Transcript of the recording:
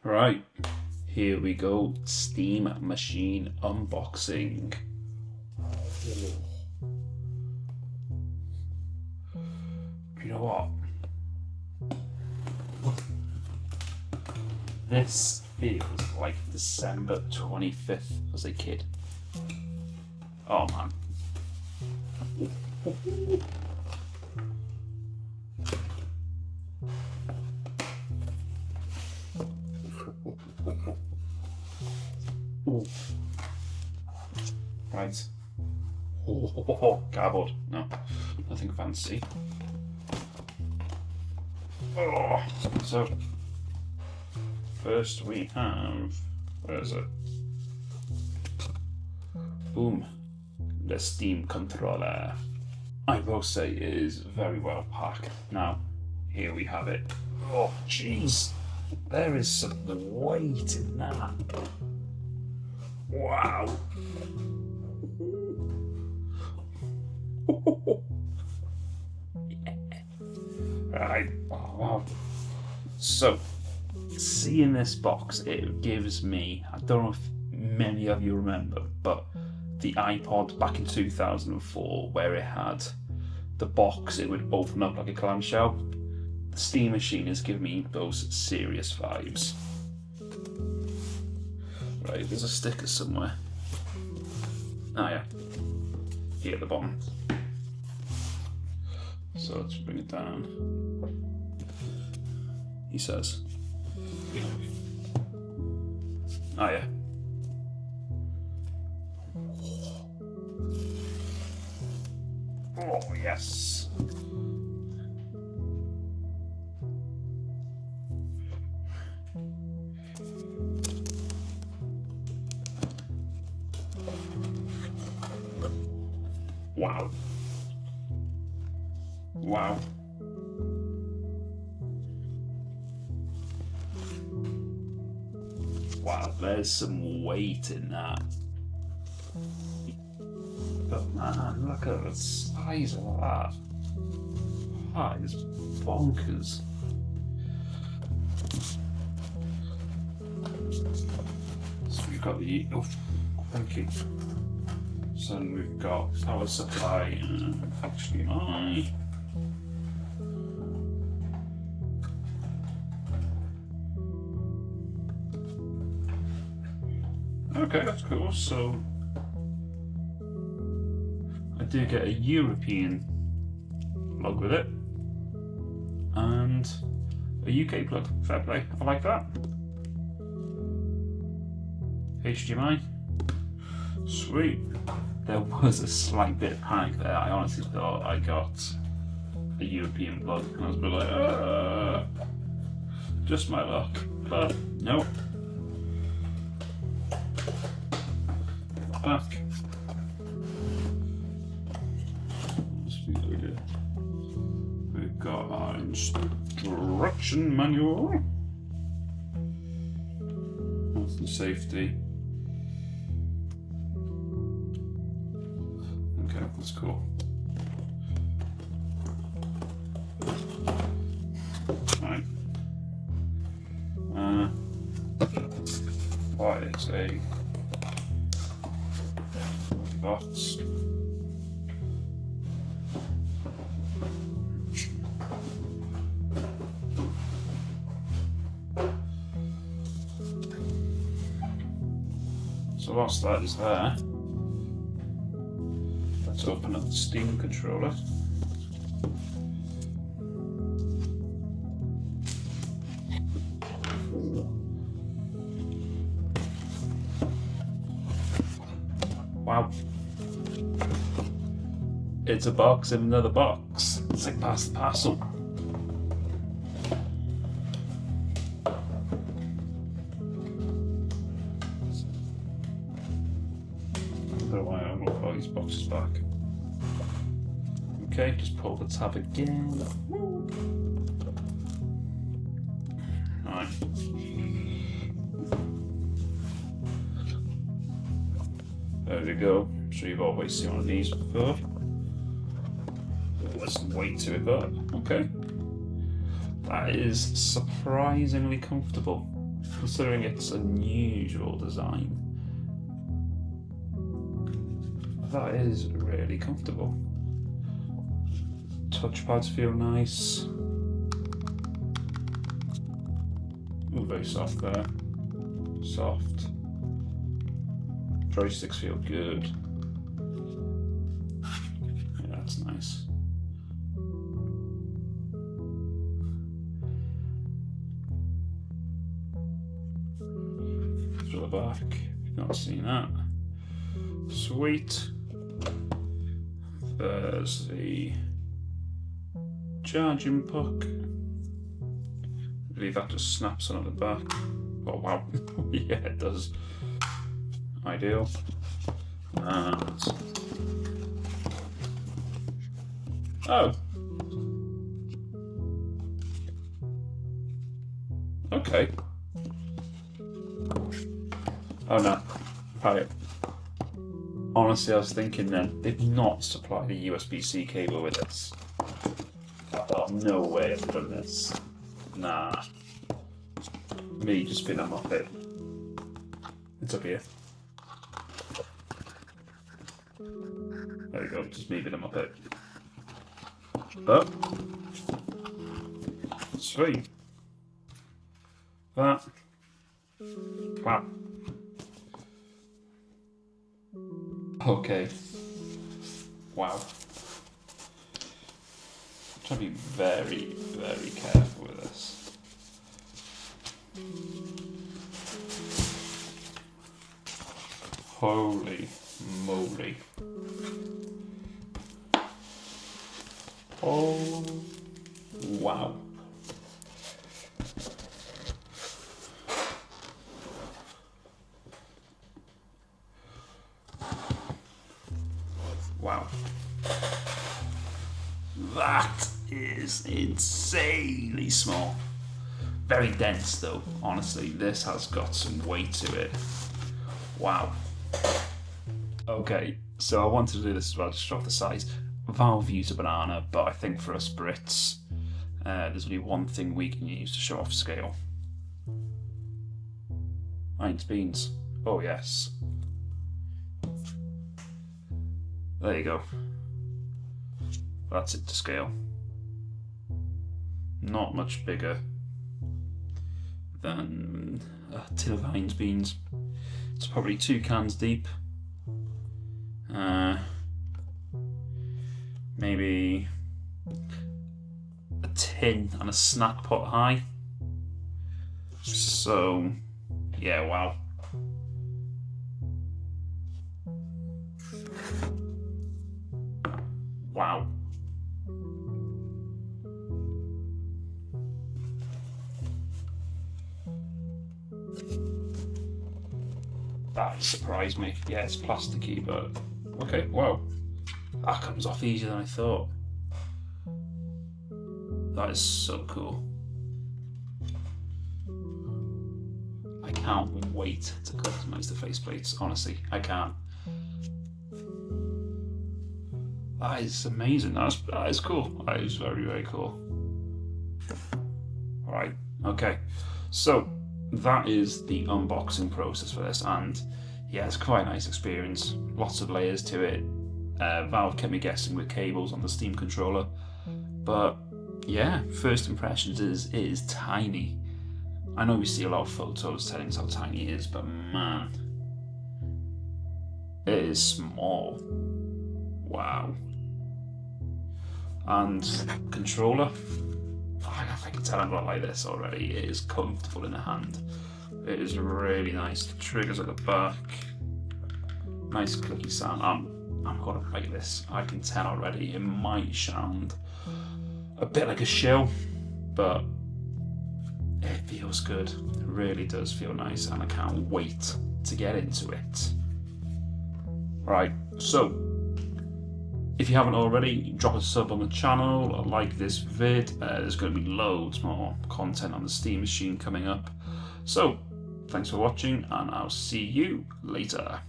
Right, here we go. Steam machine unboxing. You know what? This feels like December 25th as a kid. Oh man. Right. Cardboard. No, nothing fancy. Oh, so first we have, where is it? Boom, the Steam controller. I will say it is very well packed. Now, here we have it. Oh, jeez, there is some weight in that. Wow. Right. Oh, wow. So, seeing this box, it gives me, I don't know if many of you remember, but the iPod back in 2004, where it had the box, it would open up like a clamshell. The Steam machine has given me those serious vibes. Right, there's a sticker somewhere. Oh yeah, here at the bottom. So let's bring it down. He says, oh yeah. Oh yes. Wow. Wow. Wow, there's some weight in that. But man, look at the size of that. That is bonkers. So we've got the, oh, thank you. So we've got power supply and HDMI. Okay, that's cool. So I do get a European plug with it and a UK plug. Fair play. I like that. HDMI. Sweet. There was a slight bit of panic there. I honestly thought I got a European plug and I was a bit like, just my luck. But nope. Back. We've got our instruction manual. Health and safety. Okay, that's cool. Right. What is a box? So whilst that is there, let's open up the Steam controller. Wow. It's a box in another box. It's like pass the parcel. I don't know why I don't put all these boxes back. Okay, just pull the tab again. Alright. There we go. I'm sure you've always seen one of these before. There's some weight to it, but okay. That is surprisingly comfortable. considering its unusual design, that is really comfortable. Touchpads feel nice. Ooh, very soft there. Soft. Joysticks feel good. Yeah, that's nice. To the back, you've not seen that. Sweet. There's the charging puck. I believe that just snaps on the back. Oh wow, yeah it does. Ideal. And oh, okay. Oh no, right. Honestly, I was thinking then they've not supplied a USB-C cable with this. Oh, no way I've done this. Nah. Me just being a muppet. It's up here. There we go, just me being a muppet. But sweet. That. Wow. Okay. Wow. I'm trying to be very, very careful with this. Holy moly. Oh, wow. Wow. That is insanely small. Very dense though, honestly. This has got some weight to it. Wow. Okay, so I wanted to do this as well, just show off the size. Valve use a banana, but I think for us Brits, there's only one thing we can use to show off scale. Heinz beans. Oh yes. There you go. That's it to scale. Not much bigger than a tin of Heinz beans. It's probably 2 cans deep. Maybe a tin and a snack pot high. So, yeah, wow. Wow. That surprised me. Yeah, it's plasticky, but okay, wow. That comes off easier than I thought. That is so cool. I can't wait to customize the faceplates, honestly, I can't. That is amazing, that is cool. That is very, very cool. Alright, okay. So, that is the unboxing process for this, and yeah, it's quite a nice experience. Lots of layers to it. Valve kept me guessing with cables on the Steam controller, but yeah, first impressions is it is tiny. I know we see a lot of photos telling us how tiny it is, but man, it is small. Wow. And controller, I can tell I'm not like this already. It is comfortable in the hand. It is really nice. The triggers at the back, nice clicky sound. I'm gonna play this. I can tell already. It might sound a bit like a shell, but it feels good. It really does feel nice, and I can't wait to get into it. Right, so if you haven't already, drop a sub on the channel, or like this vid. There's going to be loads more content on the Steam machine coming up. So, thanks for watching, and I'll see you later.